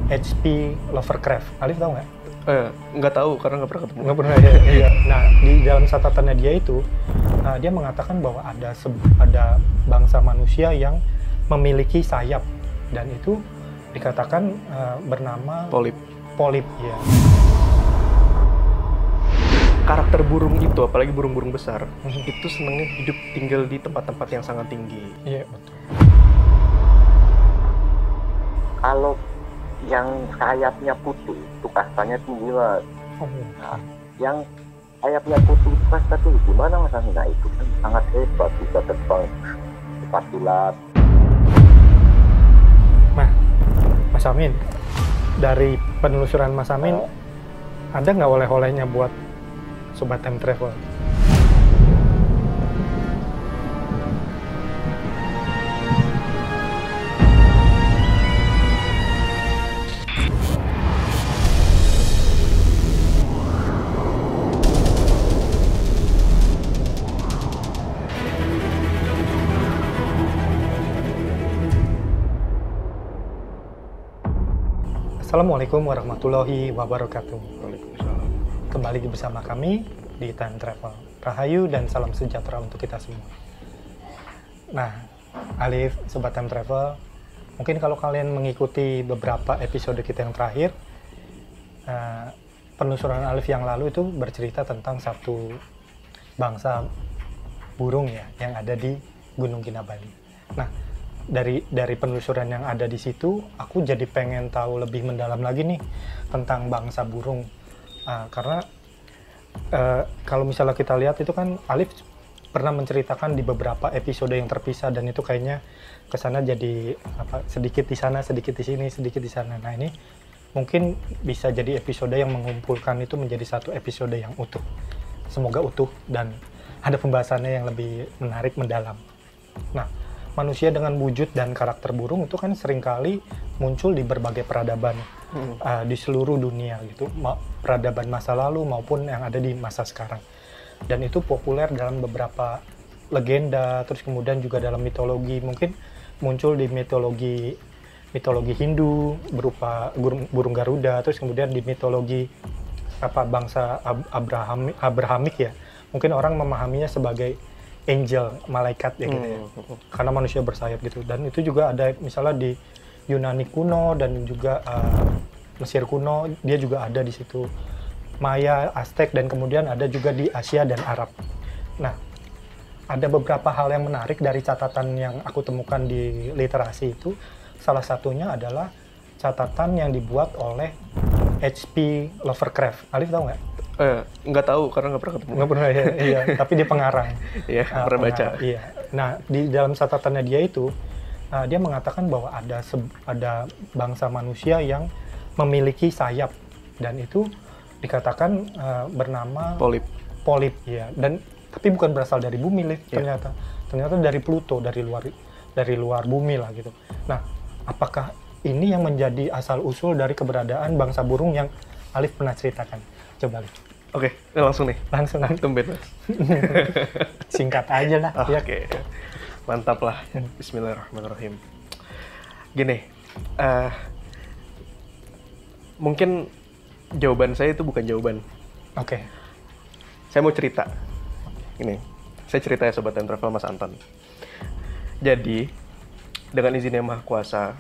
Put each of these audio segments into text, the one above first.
H.P. Lovecraft. Alif tahu nggak? Nggak tahu karena nggak pernah ketemu. Nggak pernah ya. Iya. Nah, di dalam catatannya dia itu, dia mengatakan bahwa ada bangsa manusia yang memiliki sayap, dan itu dikatakan bernama polip ya. Karakter burung itu, apalagi burung-burung besar, itu senangnya hidup tinggal di tempat-tempat yang sangat tinggi. Iya, betul. Kalau yang sayapnya putih itu kastanya tinggi, Mas. Nah, yang sayapnya putih itu kasta tinggi gimana, Mas? Nah, itu kan sangat hebat, bisa terbang cepat kilat. Nah, Mas Amin, dari penelusuran Mas Amin, ada nggak oleh-olehnya buat Sobat Time Travel? Assalamualaikum warahmatullahi wabarakatuh. Waalaikumsalam. Kembali bersama kami di Time Travel. Rahayu dan salam sejahtera untuk kita semua. Nah, Alif, Sobat Time Travel, mungkin kalau kalian mengikuti beberapa episode kita yang terakhir, penelusuran Alif yang lalu itu bercerita tentang satu bangsa burung ya yang ada di Gunung Kinabalu. Nah, dari penelusuran yang ada di situ, aku jadi pengen tahu lebih mendalam lagi nih tentang bangsa burung. Karena kalau misalnya kita lihat itu kan Alif pernah menceritakan di beberapa episode yang terpisah, dan itu kayaknya kesana jadi sedikit di sana, sedikit di sini, sedikit di sana. Nah, ini mungkin bisa jadi episode yang mengumpulkan itu menjadi satu episode yang utuh. Semoga utuh dan ada pembahasannya yang lebih menarik, mendalam. Nah, manusia dengan wujud dan karakter burung itu kan seringkali muncul di berbagai peradaban di seluruh dunia gitu, peradaban masa lalu maupun yang ada di masa sekarang. Dan itu populer dalam beberapa legenda, terus kemudian juga dalam mitologi, mungkin muncul di mitologi Hindu berupa burung Garuda, terus kemudian di mitologi bangsa Abrahamik ya, mungkin orang memahaminya sebagai angel, malaikat ya gitu ya, karena manusia bersayap gitu. Dan itu juga ada misalnya di Yunani kuno dan juga Mesir kuno, dia juga ada di situ. Maya, Aztec, dan kemudian ada juga di Asia dan Arab. Nah, ada beberapa hal yang menarik dari catatan yang aku temukan di literasi itu. Salah satunya adalah catatan yang dibuat oleh H.P. Lovecraft. Alif tahu nggak? Nggak tahu karena nggak pernah ketemu. Nggak pernah ya, iya. Tapi dia pengarang. Iya, pernah baca. Iya. Nah, di dalam catatannya dia itu, dia mengatakan bahwa ada bangsa manusia yang memiliki sayap, dan itu dikatakan bernama polip ya. Dan tapi bukan berasal dari bumi, ternyata dari Pluto, dari luar bumi lah gitu. Nah, apakah ini yang menjadi asal usul dari keberadaan bangsa burung yang Alif pernah ceritakan? Coba Alif. Oke, langsung nih. Langsung. Tumben, Mas. Singkat aja lah. Oke. Mantap lah. Bismillahirrahmanirrahim. Gini, mungkin jawaban saya itu bukan jawaban. Oke. Saya mau cerita. Ini, saya cerita ya Sobat Time Travel, Mas Anton. Jadi, dengan izin Yang Maha Kuasa,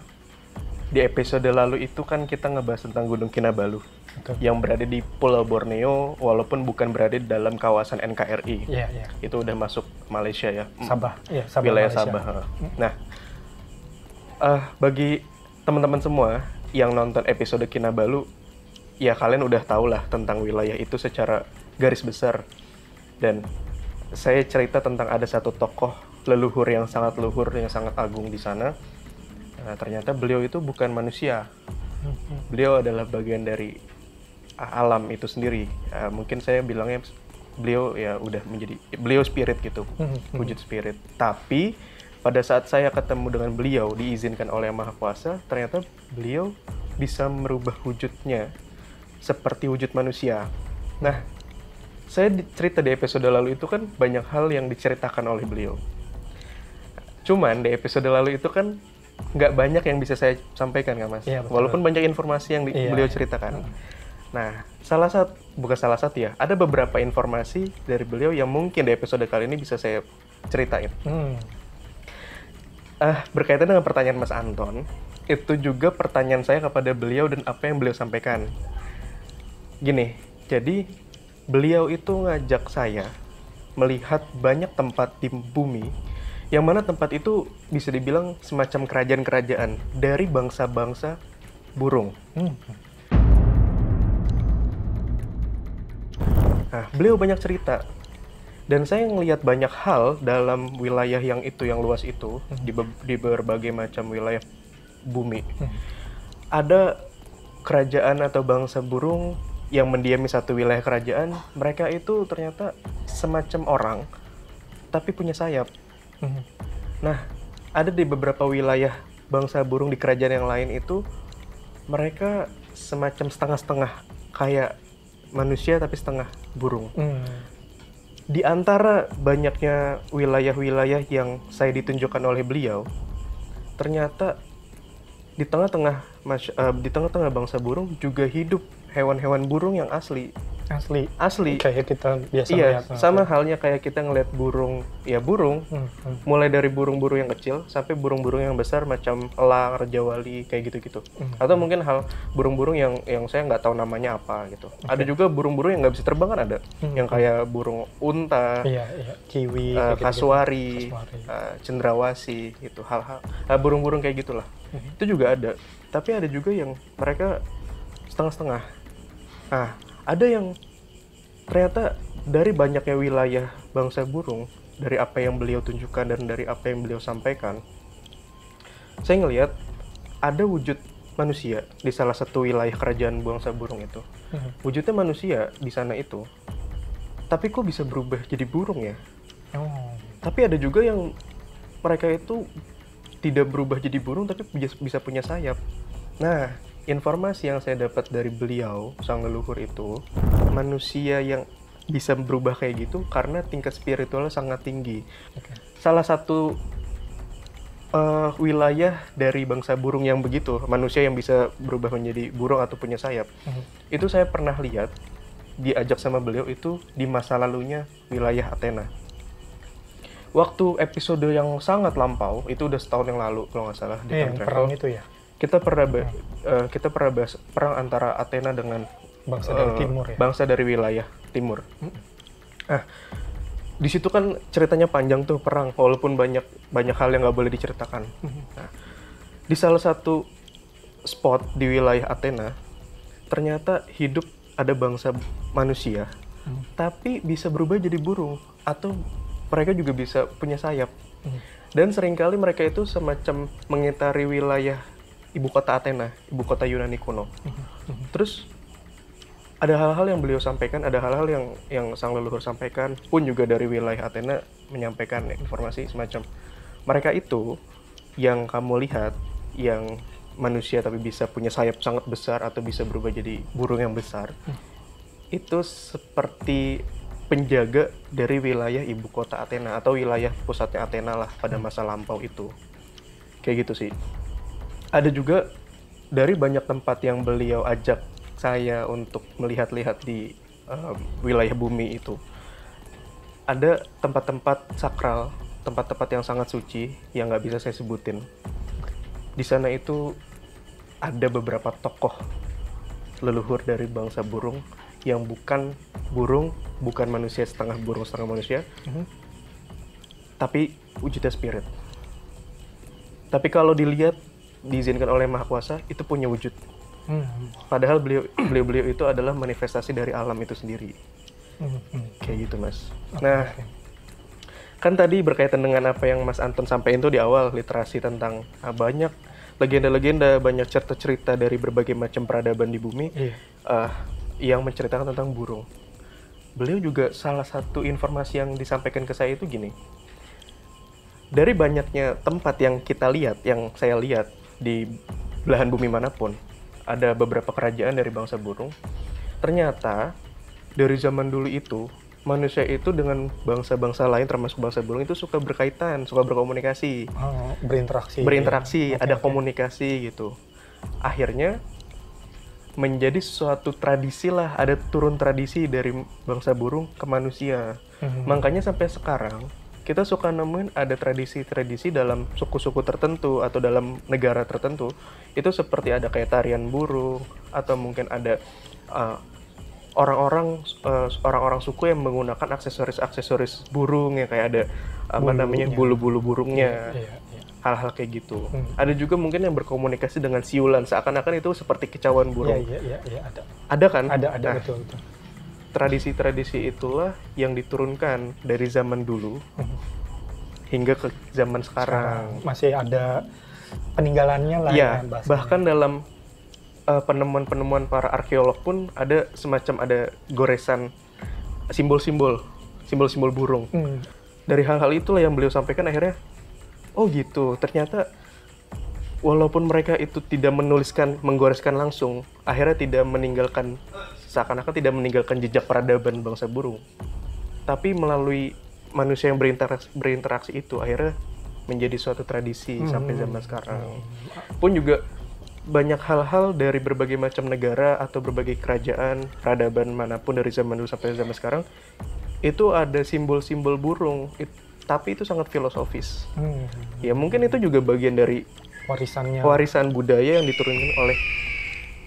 di episode lalu itu kan kita ngebahas tentang Gunung Kinabalu. Betul. Yang berada di Pulau Borneo, walaupun bukan berada di dalam kawasan NKRI. Iya. Itu udah masuk Malaysia ya. Sabah. Iya, Sabah, wilayah Malaysia. Sabah. Nah, bagi teman-teman semua yang nonton episode Kinabalu, ya kalian udah tahu lah tentang wilayah itu secara garis besar. Dan saya cerita tentang ada satu tokoh leluhur yang sangat agung di sana. Nah, ternyata beliau itu bukan manusia. Beliau adalah bagian dari alam itu sendiri. Mungkin saya bilangnya beliau ya udah beliau spirit gitu, wujud spirit. Tapi pada saat saya ketemu dengan beliau, diizinkan oleh Yang Maha Kuasa, ternyata beliau bisa merubah wujudnya seperti wujud manusia. Nah, saya cerita di episode lalu itu kan banyak hal yang diceritakan oleh beliau. Cuman di episode lalu itu kan nggak banyak yang bisa saya sampaikan kan Mas. Iya, betul. Walaupun banyak informasi yang Iya. beliau ceritakan. Nah, bukan salah satu ya, ada beberapa informasi dari beliau yang mungkin di episode kali ini bisa saya ceritain. Berkaitan dengan pertanyaan Mas Anton, itu juga pertanyaan saya kepada beliau dan apa yang beliau sampaikan. Gini, jadi beliau itu ngajak saya melihat banyak tempat di bumi, yang mana tempat itu bisa dibilang semacam kerajaan-kerajaan dari bangsa-bangsa burung. Nah, beliau banyak cerita. Dan saya ngelihat banyak hal dalam wilayah yang luas itu, di berbagai macam wilayah bumi. Ada kerajaan atau bangsa burung yang mendiami satu wilayah kerajaan, mereka itu ternyata semacam orang, tapi punya sayap. Nah, ada di beberapa wilayah bangsa burung di kerajaan yang lain itu, mereka semacam setengah-setengah, kayak manusia tapi setengah burung. Di antara banyaknya wilayah-wilayah yang saya ditunjukkan oleh beliau, ternyata di tengah-tengah bangsa burung juga hidup hewan-hewan burung yang asli. Kayak kita biasa Iya, lihat. sama halnya kayak kita ngeliat burung, mulai dari burung-burung yang kecil sampai burung-burung yang besar macam elang, rajawali, kayak gitu-gitu. Atau mungkin burung-burung yang saya nggak tahu namanya apa gitu. Ada juga burung-burung yang nggak bisa terbang kan ada, yang kayak burung unta, Iya, kiwi, kayak kasuari, cendrawasih, gitu, hal-hal burung-burung kayak gitulah. Itu juga ada. Tapi ada juga yang mereka setengah-setengah. Nah, ada yang ternyata dari banyaknya wilayah bangsa burung, dari apa yang beliau tunjukkan dan dari apa yang beliau sampaikan, saya ngelihat ada wujud manusia di salah satu wilayah kerajaan bangsa burung itu. Wujudnya manusia di sana itu, tapi kok bisa berubah jadi burung ya? Tapi ada juga yang mereka itu tidak berubah jadi burung tapi bisa punya sayap. Nah, informasi yang saya dapat dari beliau, sang leluhur itu, manusia yang bisa berubah kayak gitu karena tingkat spiritualnya sangat tinggi. Salah satu wilayah dari bangsa burung yang begitu, manusia yang bisa berubah menjadi burung atau punya sayap, itu saya pernah lihat, diajak sama beliau itu di masa lalunya wilayah Athena. Waktu episode yang sangat lampau, itu udah setahun yang lalu kalau nggak salah, di Time Travel. Perang itu ya? Kita pernah bahas perang antara Athena dengan Bangsa dari timur ya? Bangsa dari wilayah timur. Nah, di situ kan ceritanya panjang tuh perang, walaupun banyak hal yang nggak boleh diceritakan. Nah, di salah satu spot di wilayah Athena, ternyata hidup ada bangsa manusia, tapi bisa berubah jadi burung, atau mereka juga bisa punya sayap. Dan seringkali mereka itu semacam mengitari wilayah ibu kota Athena, ibu kota Yunani kuno. Terus ada hal-hal yang beliau sampaikan, ada hal-hal yang sang leluhur sampaikan, pun juga dari wilayah Athena menyampaikan informasi semacam mereka itu yang kamu lihat, yang manusia tapi bisa punya sayap sangat besar atau bisa berubah jadi burung yang besar, itu seperti penjaga dari wilayah ibu kota Athena atau wilayah pusatnya Athena lah pada masa lampau itu. Kayak gitu sih. Ada juga dari banyak tempat yang beliau ajak saya untuk melihat-lihat di wilayah bumi itu. Ada tempat-tempat sakral, tempat-tempat yang sangat suci yang nggak bisa saya sebutin. Di sana itu ada beberapa tokoh leluhur dari bangsa burung yang bukan burung, bukan manusia, setengah burung setengah manusia, tapi wujudnya spirit. Tapi kalau dilihat, diizinkan oleh Maha Kuasa, itu punya wujud. Padahal beliau itu adalah manifestasi dari alam itu sendiri. Kayak gitu, Mas. Nah, kan tadi berkaitan dengan apa yang Mas Anton sampaikan tuh di awal, literasi tentang banyak legenda-legenda, banyak cerita-cerita dari berbagai macam peradaban di bumi yang menceritakan tentang burung. Beliau juga salah satu informasi yang disampaikan ke saya itu gini. Dari banyaknya tempat yang kita lihat, yang saya lihat di belahan bumi manapun, ada beberapa kerajaan dari bangsa burung. Ternyata dari zaman dulu itu manusia itu dengan bangsa-bangsa lain termasuk bangsa burung itu suka berkaitan, suka berkomunikasi. Berinteraksi, ada komunikasi gitu. Akhirnya menjadi suatu tradisi lah, ada turun tradisi dari bangsa burung ke manusia. Makanya sampai sekarang kita suka nemuin ada tradisi-tradisi dalam suku-suku tertentu atau dalam negara tertentu. Itu seperti ada kayak tarian burung atau mungkin ada orang-orang suku yang menggunakan aksesoris burung ya, kayak ada bulu-bulu burungnya. Hal-hal kayak gitu. Ada juga mungkin yang berkomunikasi dengan siulan, seakan-akan itu seperti kicauan burung. Iya, ada. Ada kan? Ada, nah, betul. Tradisi-tradisi itulah yang diturunkan dari zaman dulu hingga ke zaman sekarang. Masih ada peninggalannya lah ya. Bahkan dalam penemuan-penemuan para arkeolog pun ada semacam goresan simbol-simbol burung. Dari hal-hal itulah yang beliau sampaikan akhirnya, oh gitu, ternyata walaupun mereka itu tidak menggoreskan langsung, akhirnya tidak meninggalkan, seakan-akan tidak meninggalkan jejak peradaban bangsa burung. Tapi melalui manusia yang berinteraksi itu, akhirnya menjadi suatu tradisi sampai zaman sekarang. Pun juga banyak hal-hal dari berbagai macam negara atau berbagai kerajaan, peradaban manapun dari zaman dulu sampai zaman sekarang, itu ada simbol-simbol burung, tapi itu sangat filosofis. Ya mungkin itu juga bagian dari warisan budaya yang diturunkan oleh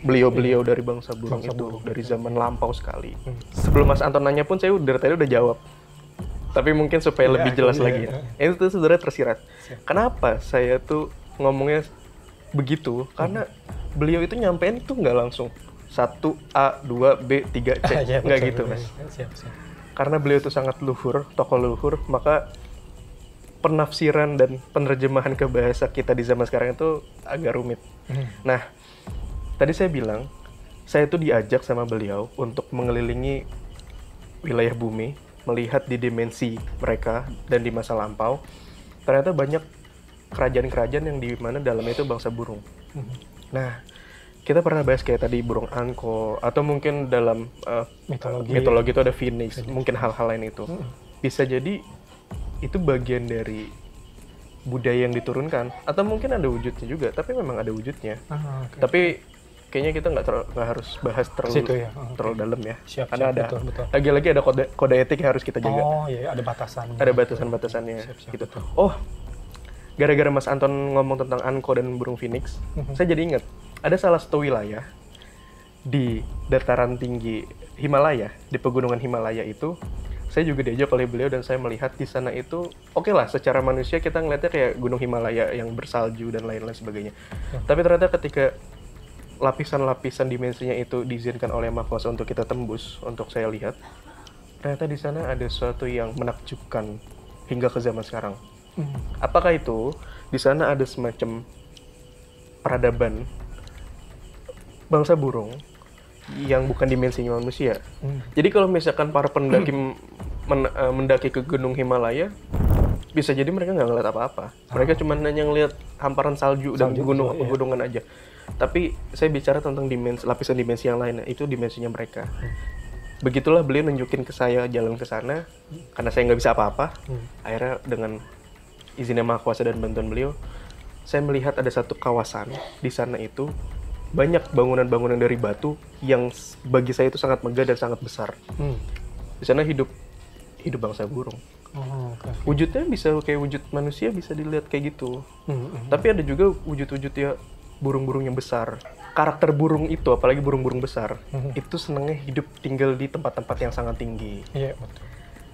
beliau-beliau dari bangsa burung dari zaman lampau sekali. Sebelum Mas Anton nanya pun saya dari tadi udah jawab. Tapi mungkin supaya lebih jelas lagi. Itu tuh sebenarnya tersirat. Kenapa saya tuh ngomongnya begitu? Karena beliau itu nyampein tuh nggak langsung 1A, 2B, 3C. Nggak gitu, Mas. Karena beliau itu sangat luhur, tokoh luhur, maka penafsiran dan penerjemahan ke bahasa kita di zaman sekarang itu agak rumit. Nah, tadi saya bilang, saya tuh diajak sama beliau untuk mengelilingi wilayah bumi, melihat di dimensi mereka dan di masa lampau. Ternyata banyak kerajaan-kerajaan yang di mana dalamnya itu bangsa burung. Nah, kita pernah bahas kayak tadi burung angko, atau mungkin dalam mitologi itu ada phoenix, mungkin hal-hal lain itu. Bisa jadi itu bagian dari budaya yang diturunkan, atau mungkin ada wujudnya juga, tapi memang ada wujudnya. Tapi kayaknya kita nggak harus bahas terlalu dalam ya. Karena ada lagi-lagi ada kode etik yang harus kita jaga. Oh iya, ada batasannya. Ada batasan-batasannya gitu. Oh, gara-gara Mas Anton ngomong tentang angko dan burung phoenix, saya jadi ingat ada salah satu wilayah di dataran tinggi Himalaya, di pegunungan Himalaya itu. Saya juga diajak oleh beliau dan saya melihat di sana itu oke lah, secara manusia kita ngeliatnya kayak gunung Himalaya yang bersalju dan lain-lain sebagainya. Tapi ternyata ketika lapisan-lapisan dimensinya itu diizinkan oleh Maha Kuasa untuk kita tembus, untuk saya lihat, ternyata di sana ada sesuatu yang menakjubkan hingga ke zaman sekarang. Apakah itu? Di sana ada semacam peradaban bangsa burung yang bukan dimensinya manusia. Jadi kalau misalkan para pendaki mendaki ke gunung Himalaya, bisa jadi mereka nggak ngeliat apa-apa. Mereka cuma hanya ngeliat hamparan salju dan pegunungan aja. Tapi saya bicara tentang lapisan dimensi yang lain, itu dimensinya mereka. Begitulah beliau nunjukin ke saya jalan ke sana, karena saya nggak bisa apa-apa. Akhirnya dengan izinnya Maha Kuasa dan bantuan beliau, saya melihat ada satu kawasan di sana itu banyak bangunan-bangunan dari batu yang bagi saya itu sangat megah dan sangat besar. Di sana hidup bangsa burung. Wujudnya bisa kayak wujud manusia, bisa dilihat kayak gitu. Tapi ada juga wujud-wujud ya burung-burung yang besar. Karakter burung itu, apalagi burung-burung besar, itu senangnya hidup tinggal di tempat-tempat yang sangat tinggi. Iya, betul.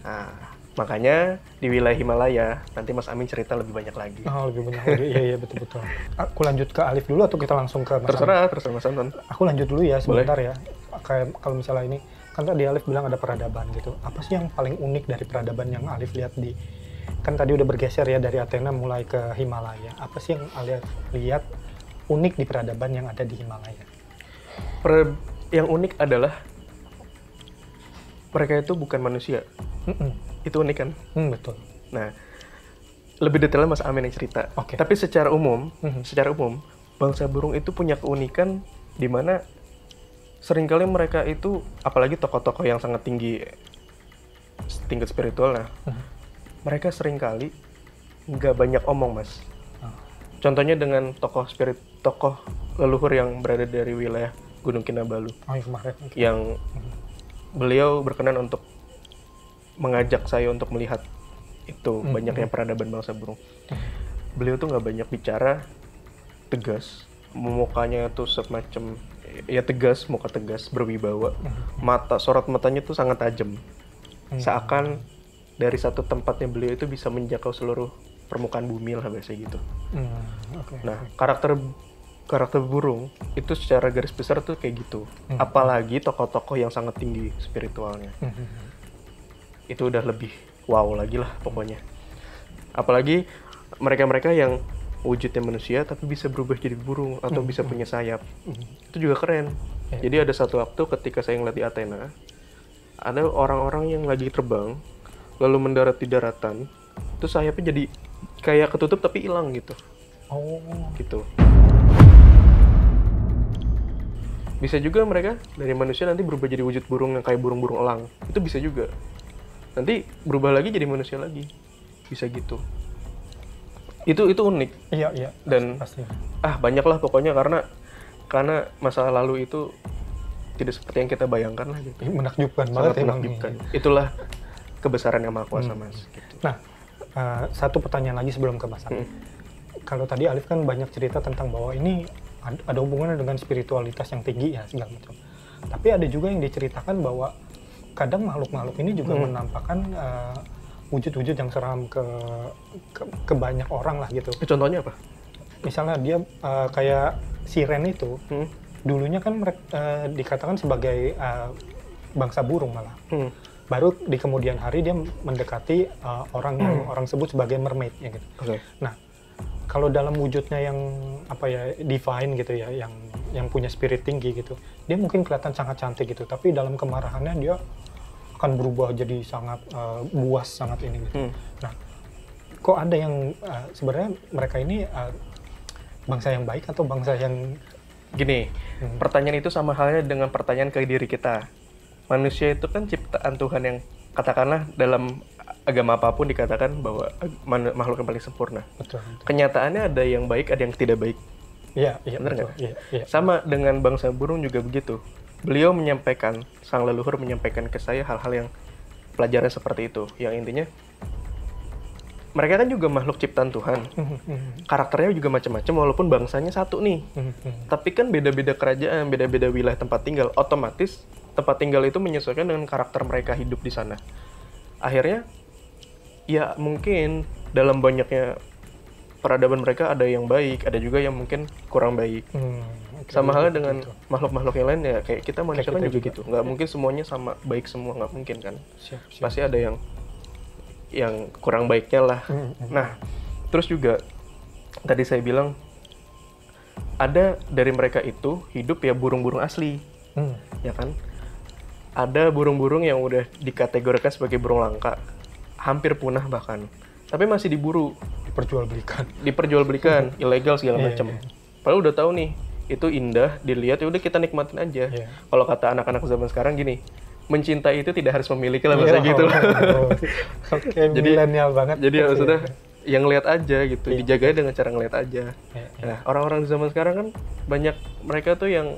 Nah, makanya di wilayah Himalaya, nanti Mas Amin cerita lebih banyak lagi. Lebih banyak lagi, iya betul-betul. Aku lanjut ke Alif dulu atau kita langsung ke Mas Terserah Mas Anton. Aku lanjut dulu ya sebentar. Boleh. Ya. Kayak kalau misalnya ini, kan tadi Alif bilang ada peradaban gitu. Apa sih yang paling unik dari peradaban yang Alif lihat kan tadi udah bergeser ya dari Athena mulai ke Himalaya. Apa sih yang Alif lihat unik di peradaban yang ada di Himalaya? Yang unik adalah mereka itu bukan manusia. Itu unik kan? Betul. Nah, lebih detailnya Mas Amin yang cerita. Tapi secara umum, bangsa burung itu punya keunikan di mana seringkali mereka itu, apalagi tokoh-tokoh yang sangat tinggi tingkat spiritual. Nah, mereka seringkali nggak banyak omong, Mas. Contohnya dengan tokoh leluhur yang berada dari wilayah Gunung Kinabalu. Yang kemarin. Yang beliau berkenan untuk mengajak saya untuk melihat itu banyaknya peradaban bangsa burung. Beliau tuh nggak banyak bicara, tegas, mukanya tuh semacam ya tegas, muka tegas, berwibawa. Sorot matanya tuh sangat tajam. Seakan dari satu tempatnya beliau itu bisa menjangkau seluruh permukaan bumi lah biasa gitu. Nah, karakter burung itu secara garis besar tuh kayak gitu. Apalagi tokoh-tokoh yang sangat tinggi spiritualnya. Itu udah lebih wow lagi lah pokoknya. Apalagi mereka-mereka yang wujudnya manusia tapi bisa berubah jadi burung atau bisa punya sayap. Itu juga keren. Jadi ada satu waktu ketika saya ngeliat di Athena, ada orang-orang yang lagi terbang lalu mendarat di daratan, terus sayapnya jadi kayak ketutup tapi hilang gitu. Gitu. Bisa juga mereka dari manusia nanti berubah jadi wujud burung yang kayak burung-burung elang. Itu bisa juga. Nanti berubah lagi jadi manusia lagi. Bisa gitu. Itu unik. Iya. Dan pasti. Banyak lah pokoknya karena masa lalu itu tidak seperti yang kita bayangkan lah gitu. Menakjubkan Sangat banget menakjubkan. Itulah kebesaran yang Maha Kuasa, Mas. Gitu. Nah, satu pertanyaan lagi sebelum ke Mas Amin. Kalau tadi Alif kan banyak cerita tentang bahwa ini ada hubungannya dengan spiritualitas yang tinggi ya segala macam. Tapi ada juga yang diceritakan bahwa kadang makhluk-makhluk ini juga menampakkan wujud-wujud yang seram ke banyak orang lah gitu. Contohnya apa? Misalnya dia kayak siren itu, dulunya kan mereka dikatakan sebagai bangsa burung malah. Baru di kemudian hari dia mendekati orang yang orang sebut sebagai mermaid ya gitu. Nah, kalau dalam wujudnya yang divine gitu ya, yang punya spirit tinggi gitu, dia mungkin kelihatan sangat cantik gitu, tapi dalam kemarahannya dia akan berubah jadi sangat buas, sangat ini gitu. Nah, kok ada yang sebenarnya mereka ini bangsa yang baik atau bangsa yang gini? Pertanyaan itu sama halnya dengan pertanyaan ke diri kita. Manusia itu kan ciptaan Tuhan yang katakanlah dalam agama apapun dikatakan bahwa makhluk yang paling sempurna. Betul. Kenyataannya ada yang baik, ada yang tidak baik. Iya, benar nggak? Iya. Sama dengan bangsa burung juga begitu. Beliau menyampaikan, sang leluhur menyampaikan ke saya hal-hal yang pelajaran seperti itu. Yang intinya, mereka kan juga makhluk ciptaan Tuhan. Karakternya juga macam-macam, walaupun bangsanya satu nih. Tapi kan beda-beda kerajaan, beda-beda wilayah tempat tinggal. Otomatis tempat tinggal itu menyesuaikan dengan karakter mereka hidup di sana. Akhirnya, ya mungkin dalam banyaknya peradaban mereka ada yang baik, ada juga yang mungkin kurang baik. Sama halnya dengan makhluk-makhluk yang lain ya, kayak kita manusia kan juga gitu. Nggak mungkin semuanya sama baik semua, nggak mungkin kan. Pasti ada yang kurang baiknya lah. Nah, terus juga tadi saya bilang ada dari mereka itu hidup ya burung-burung asli, ya kan? Ada burung-burung yang udah dikategorikan sebagai burung langka, hampir punah bahkan, tapi masih diburu, diperjualbelikan, ilegal segala macam. Padahal udah tahu nih, itu indah, dilihat, ya udah kita nikmatin aja. Kalau kata anak-anak zaman sekarang gini, mencintai itu tidak harus memiliki lah, bahasa gitu. Jadi milenial banget. Jadi maksudnya yang ngeliat aja gitu, dijaga dengan cara ngeliat aja. Nah, orang-orang di zaman sekarang kan banyak mereka tuh yang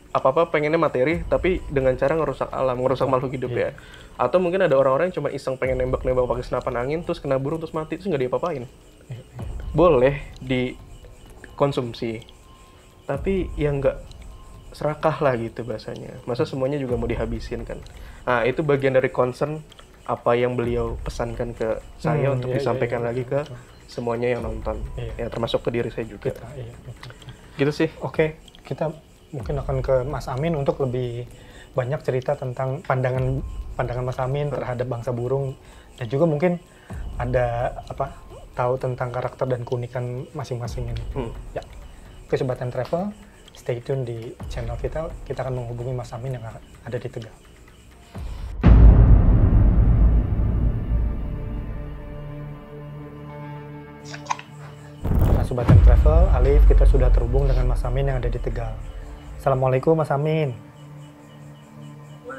apa-apa pengennya materi, tapi dengan cara ngerusak alam, ngerusak makhluk hidup ya. Atau mungkin ada orang-orang yang cuma iseng pengen nembak-nembak pakai senapan angin, terus kena burung, terus mati, terus nggak diapa-apain. Boleh dikonsumsi, tapi yang nggak serakah lah gitu bahasanya. Masa semuanya juga mau dihabisin kan? Nah, itu bagian dari concern apa yang beliau pesankan ke saya untuk disampaikan lagi ke semuanya yang nonton. Ya, termasuk ke diri saya juga. Gitu sih. Oke, kita mungkin akan ke Mas Amin untuk lebih banyak cerita tentang pandangan Mas Amin terhadap bangsa burung, dan juga mungkin ada tahu tentang karakter dan keunikan masing-masing ini. Ya, oke Sobat Time Travel, stay tune di channel kita. Kita akan menghubungi Mas Amin yang ada di Tegal. Nah, Sobat Time Travel, Alif, kita sudah terhubung dengan Mas Amin yang ada di Tegal. Assalamualaikum Mas Amin.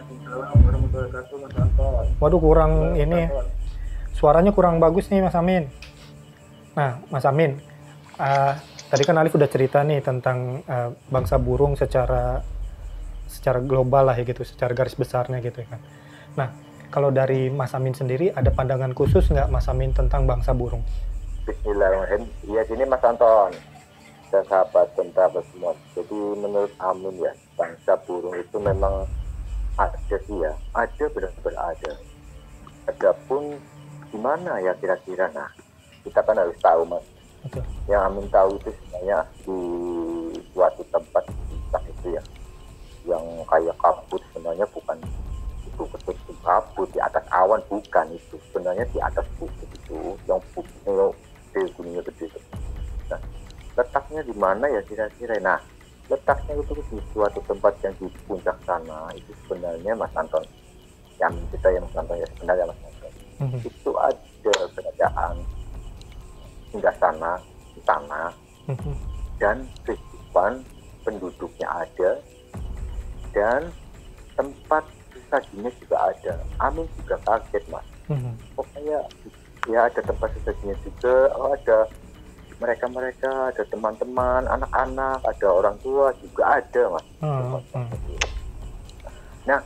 Waalaikumsalam warahmatullahi wabarakatuh, Mas Anton. Waduh, kurang ini. Suaranya kurang bagus nih, Mas Amin. Nah, Mas Amin, tadi kan Alif udah cerita nih tentang bangsa burung secara global lah ya gitu, secara garis besarnya gitu kan. Nah, kalau dari Mas Amin sendiri, ada pandangan khusus nggak Mas Amin tentang bangsa burung? Bismillahirrahmanirrahim. Iya, sini Mas Anton dan sahabat semua. Jadi menurut Amin ya, bangsa burung itu memang ada sih ya, ada, benar-benar ada. Adapun gimana ya kira-kira, nah kita kan harus tahu Mas. Betul. Yang Amin tahu itu sebenarnya di suatu tempat itu ya, yang kayak kabut, sebenarnya bukan itu betul kabut di atas awan, bukan itu, sebenarnya di atas bukit itu, yang bukitnya gunungnya gede itu. Nah, letaknya di mana ya kira-kira? Nah, letaknya itu di suatu tempat yang di puncak sana. Itu sebenarnya Mas Anton, yang kita yang Mas Anton ya, sebenarnya Mas Anton, itu ada kerajaan hingga sana, di sana, dan kehidupan penduduknya ada, dan tempat sesajinya juga ada. Amin juga kaget Mas. Pokoknya ya ada tempat sesajinya juga, ada mereka, ada teman-teman, anak-anak, ada orang tua juga ada Mas. Nah,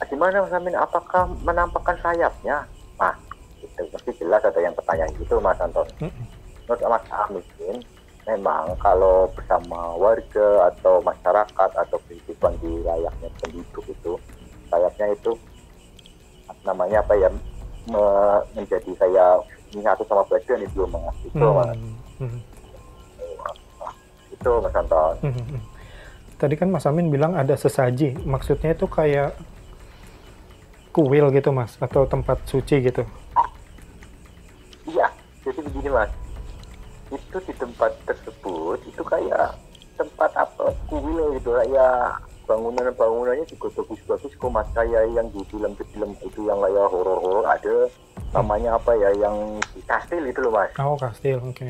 gimana Mas Amin? Apakah menampakkan sayapnya? Nah, itu pasti jelas ada yang pertanyaan gitu Mas Anton. Menurut Mas Amin, memang kalau bersama warga atau masyarakat atau kehidupan di layaknya penduduk itu, sayapnya itu namanya apa ya, menjadi kayak nyatu sama badan itu Mas. Itu Mas. Itu Mas Anton. Tadi kan Mas Amin bilang ada sesaji, maksudnya itu kayak kuil gitu Mas, atau tempat suci gitu? Iya, jadi begini Mas, itu di tempat tersebut itu kayak tempat apa, kuil gitu, kayak bangunannya juga bagus-bagus kok Mas, kayak yang di film-film itu yang kayak horor-horor ada, namanya apa ya, yang di kastil itu loh Mas. Oh, kastil, oke.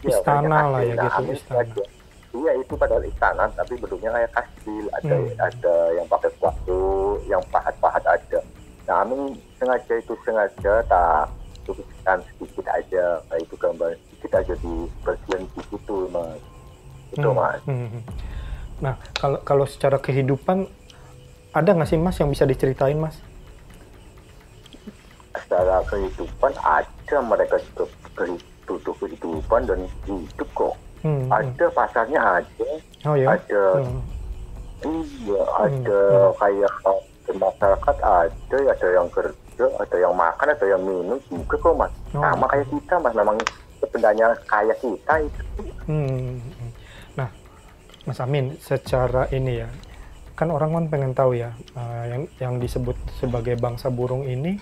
Ya, Istana lah ya gitu, Amin istana. Iya, itu padahal istana, tapi bentuknya kayak kastil, ada yang pakai batu, yang pahat-pahat ada. Nah, Amin sengaja tak tuliskan sedikit aja, itu gambar sedikit aja di bagian di situ Mas. Itu Mas. Nah, kalau secara kehidupan ada nggak sih Mas yang bisa diceritain Mas? Secara kehidupan ada, mereka juga duduk kehidupan dan hidup kok. Ada pasarnya ada. Oh ya. Ada. Iya, ada kayak masyarakat ada yang kerja, ada yang makan, ada yang minum juga kok Mas. Sama kayak kita Mas, memang sebenarnya kayak kita itu. Nah, Mas Amin, secara ini ya, kan orang kan pengen tahu ya, yang disebut sebagai bangsa burung ini,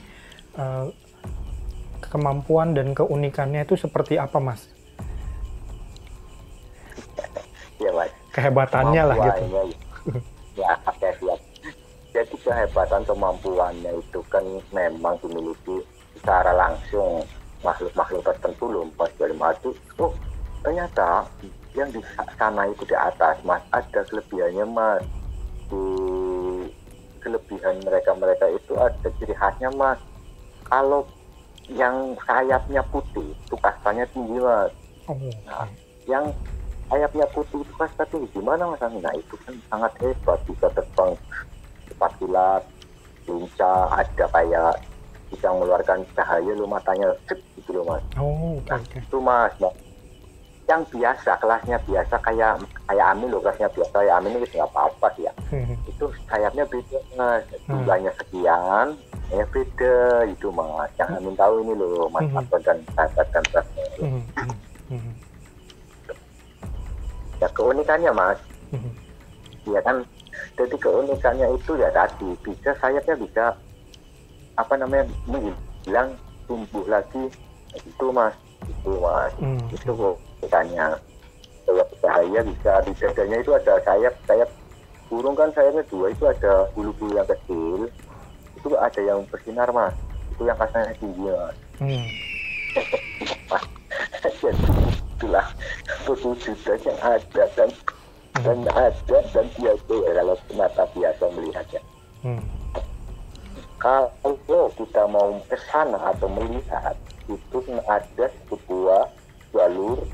kemampuan dan keunikannya itu seperti apa Mas? Ya Mas. Kehebatannya lah gitu. Ya, siap. Jadi kehebatan kemampuannya itu kan memang dimiliki secara langsung makhluk-makhluk tertentu loh Mas. Dari maju, oh ternyata yang di sana itu di atas Mas, ada kelebihannya Mas. Di kelebihan mereka itu ada ciri khasnya Mas. Kalau yang sayapnya putih itu kastanya tinggi Mas. Nah, yang sayapnya putih itu kasta tinggi gimana Mas? Nah, itu kan sangat hebat, bisa terbang cepat kilat, lincah, ada kayak bisa mengeluarkan cahaya lo, matanya gitu loh Mas. Itu Mas. Yang biasa, kelasnya biasa kayak Amin loh, kelasnya biasa kayak Amin itu nggak apa-apa sih ya. Itu sayapnya beda Mas, jumlahnya sekian, ya beda itu Mas. Yang Amin tahu ini loh Mas Anton dan sahabat. Ya keunikannya Mas, ya kan. Jadi keunikannya itu ya tadi bisa sayapnya bisa apa namanya menghilang, tumbuh lagi itu Mas. Itu keunikannya. Sayap cahaya bisa di dadanya itu ada sayap burung kan, sayapnya dua, itu ada bulu-bulu yang kecil, itu ada yang bersinar Mas, itu yang kastanya tinggi Mas. Jadi itulah perwujudan yang ada dan biasa ya kalau mata biasa melihatnya. Kalau kita mau ke sana atau melihat, itu ada sebuah jalur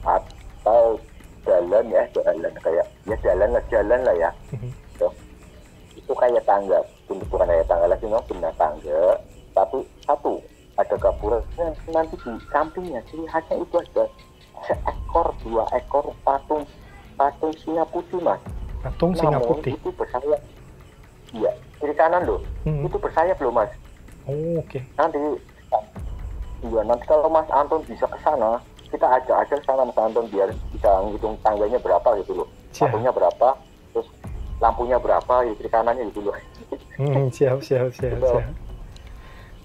atau jalan kayak ya jalan lah ya. Itu kayak tangga, bukan kayak tangga lagi, benar tangga. Tapi satu ada gapura, nanti di sampingnya ciri-khasnya itu ada seekor, 2 ekor patung singa putih, Mas. Patung singa putih. Itu bersayap. Iya, kiri kanan loh. Itu bersayap loh, Mas. Oh, oke. Nanti kalau Mas Anton bisa ke sana, kita ajak aja ke sana Mas Anton biar bisa ngitung tangganya berapa gitu loh. Patungnya berapa, terus lampunya berapa, ya kiri kanannya gitu loh. Siap.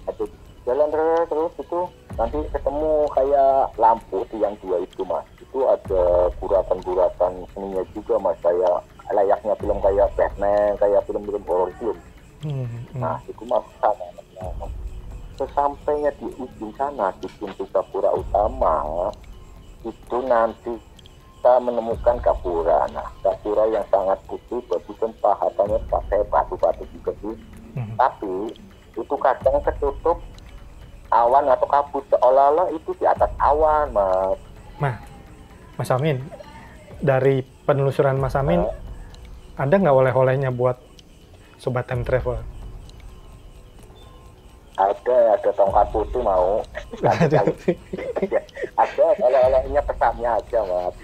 Aduh, jalan terus itu nanti ketemu kayak lampu yang 2 itu, Mas. Itu ada guratan seninya juga, Mas, kayak layaknya film kayak Batman, kayak film-film horor itu. Nah, itu Mas sana. Sesampainya di ujung sana, di pintu gapura utama, itu nanti kita menemukan gapura. Nah, gapura yang sangat putih, batu tempah, katanya pakai batu-batu juga sih. Tapi itu kadang ketutup awan atau kabut, seolah-olah itu di atas awan, Mas. Nah, Mas Amin, dari penelusuran Mas Amin, ada nggak oleh-olehnya buat Sobat Time Travel? Ada tongkat putih mau. Ada oleh-olehnya, pesannya aja, Mas.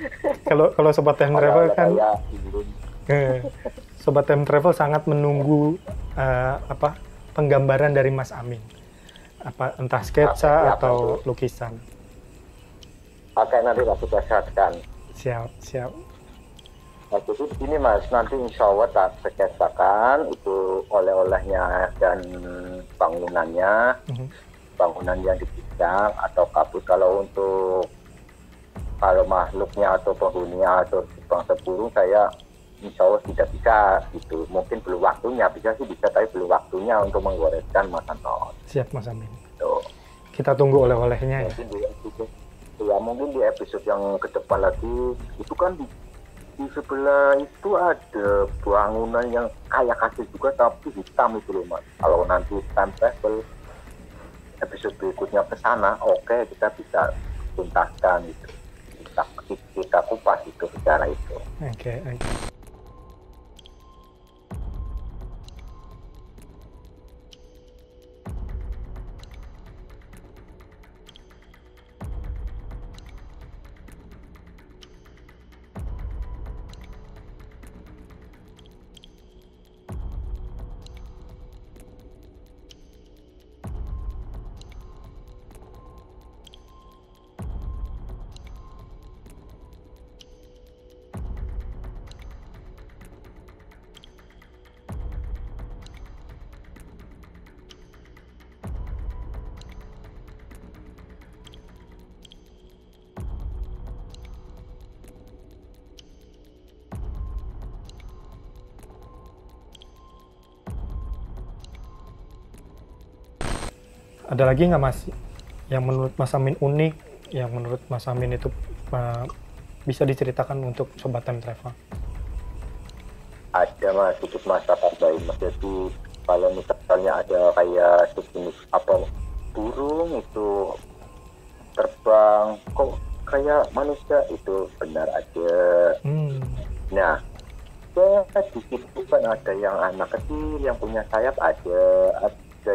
Kalau Sobat Time Travel kan, Sobat Time Travel sangat menunggu penggambaran dari Mas Amin. Entah sketsa atau lukisan. Oke, nanti aku persiapkan. Siap. Nah, jadi ini Mas, nanti insya Allah tak sketsakan itu oleh-olehnya dan bangunannya, bangunan yang dipijak atau kabut. Kalau makhluknya atau penghuninya atau bangsa burung, saya insya Allah tidak bisa gitu. Mungkin belum waktunya, bisa sih bisa, tapi belum waktunya untuk menggoreskan, Mas Anton. Siap, Mas Amin. Tuh. Kita tunggu oleh-olehnya ya. Mungkin di episode yang ke depan lagi, itu kan di sebelah itu ada bangunan yang kayak kastil juga tapi hitam itu loh, Mas. Kalau nanti Time Travel episode berikutnya ke sana, oke, kita bisa tuntaskan gitu. Kita kupas itu secara itu. Oke. Ada lagi nggak, Mas, yang menurut Mas Amin unik, yang menurut Mas Amin itu bisa diceritakan untuk Sobat Time Travel? Ada, Mas, sedikit masa tambahin, Mas. Jadi kalau misalnya ada kayak sejenis burung itu terbang kok kayak manusia, itu benar aja. Nah, di situ kan ada yang anak kecil yang punya sayap, ada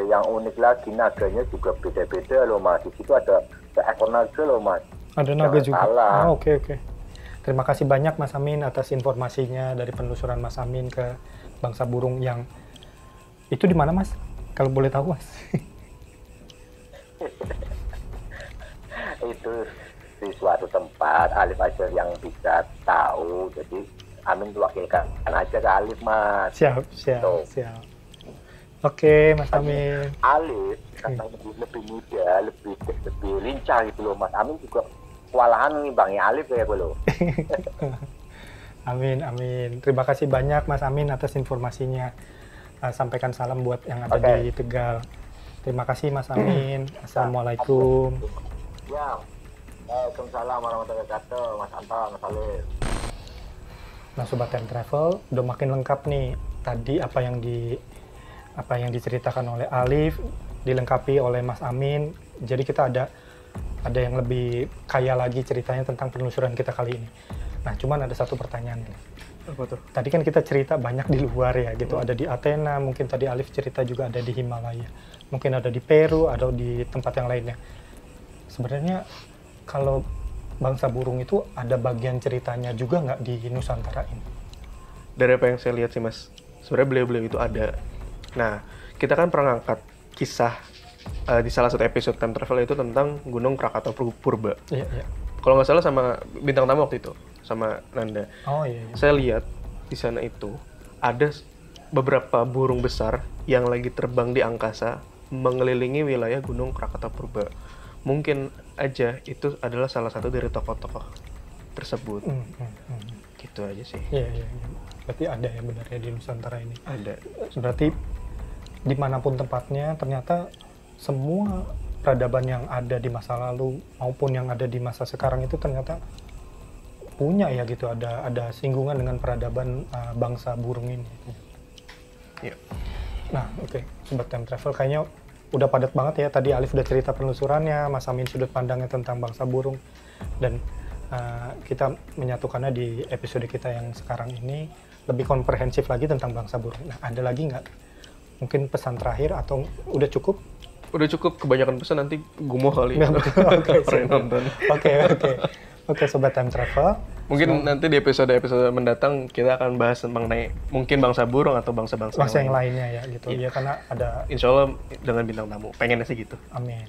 yang unik lagi, naganya juga beda-beda loh, Mas. Di situ ada seekor naga loh, Mas. Ada naga juga. Salah. Oke. Terima kasih banyak Mas Amin atas informasinya dari penelusuran Mas Amin ke bangsa burung yang itu di mana, Mas? Kalau boleh tahu, Mas. Itu di suatu tempat, Alif aja yang bisa tahu. Jadi Amin wakilkan aja ke Alif, Mas. Siap. Oke, Mas Amin. Alif katanya lebih muda, lebih lincah gitu loh, Mas. Amin juga kewalahan ngimbangi Alif ya loh. Amin. Terima kasih banyak Mas Amin atas informasinya. Sampaikan salam buat yang ada di Tegal. Terima kasih Mas Amin. Assalamualaikum. Ya. Waalaikumsalam warahmatullahi wabarakatuh, Mas Anton, Mas Alif. Nah, Sobat Time Travel, udah makin lengkap nih. Tadi apa yang apa yang diceritakan oleh Alif, dilengkapi oleh Mas Amin. Jadi kita ada yang lebih kaya lagi ceritanya tentang penelusuran kita kali ini. Nah, cuman ada satu pertanyaan nih. Apa tuh? Tadi kan kita cerita banyak di luar ya gitu, ada di Athena, mungkin tadi Alif cerita juga ada di Himalaya, mungkin ada di Peru, atau di tempat yang lainnya. Sebenarnya kalau bangsa burung itu ada bagian ceritanya juga nggak di Nusantara ini? Dari apa yang saya lihat sih Mas, sebenarnya beliau-beliau itu ada. Nah, kita kan pernah ngangkat kisah di salah satu episode Time Travel itu tentang Gunung Krakatau Purba. Iya, iya. Kalau nggak salah sama bintang tamu waktu itu, sama Nanda. Oh iya, iya. Saya lihat di sana itu ada beberapa burung besar yang lagi terbang di angkasa mengelilingi wilayah Gunung Krakatau Purba. Mungkin aja itu adalah salah satu dari tokoh-tokoh tersebut. Gitu aja sih. Iya, iya, iya. Berarti ada ya benar ya di Nusantara ini. Ada. Berarti dimanapun tempatnya ternyata semua peradaban yang ada di masa lalu maupun yang ada di masa sekarang itu ternyata punya ya gitu, ada singgungan dengan peradaban bangsa burung ini. Iya. Nah, oke. Sobat Time Travel kayaknya udah padat banget ya. Tadi Alif udah cerita penelusurannya, Mas Amin sudut pandangnya tentang bangsa burung, dan kita menyatukannya di episode kita yang sekarang ini lebih komprehensif lagi tentang bangsa burung. Nah, ada lagi nggak mungkin pesan terakhir atau udah cukup? Udah cukup, kebanyakan pesan nanti gumoh kali. Oke, Orang yang nonton. Oke, Sobat Time Travel. Mungkin nanti di episode-episode mendatang kita akan bahas mengenai mungkin bangsa burung atau bangsa-bangsa yang lainnya ya gitu. Iya, karena ada, insya Allah dengan bintang tamu. Pengennya sih gitu. Amin.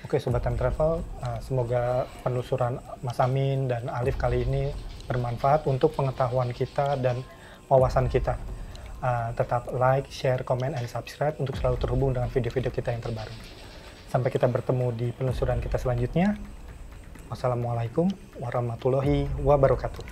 Oke, Sobat Time Travel, semoga penelusuran Mas Amin dan Alif kali ini bermanfaat untuk pengetahuan kita dan wawasan kita. Tetap like, share, comment, and subscribe untuk selalu terhubung dengan video-video kita yang terbaru. Sampai kita bertemu di penelusuran kita selanjutnya. Wassalamualaikum warahmatullahi wabarakatuh.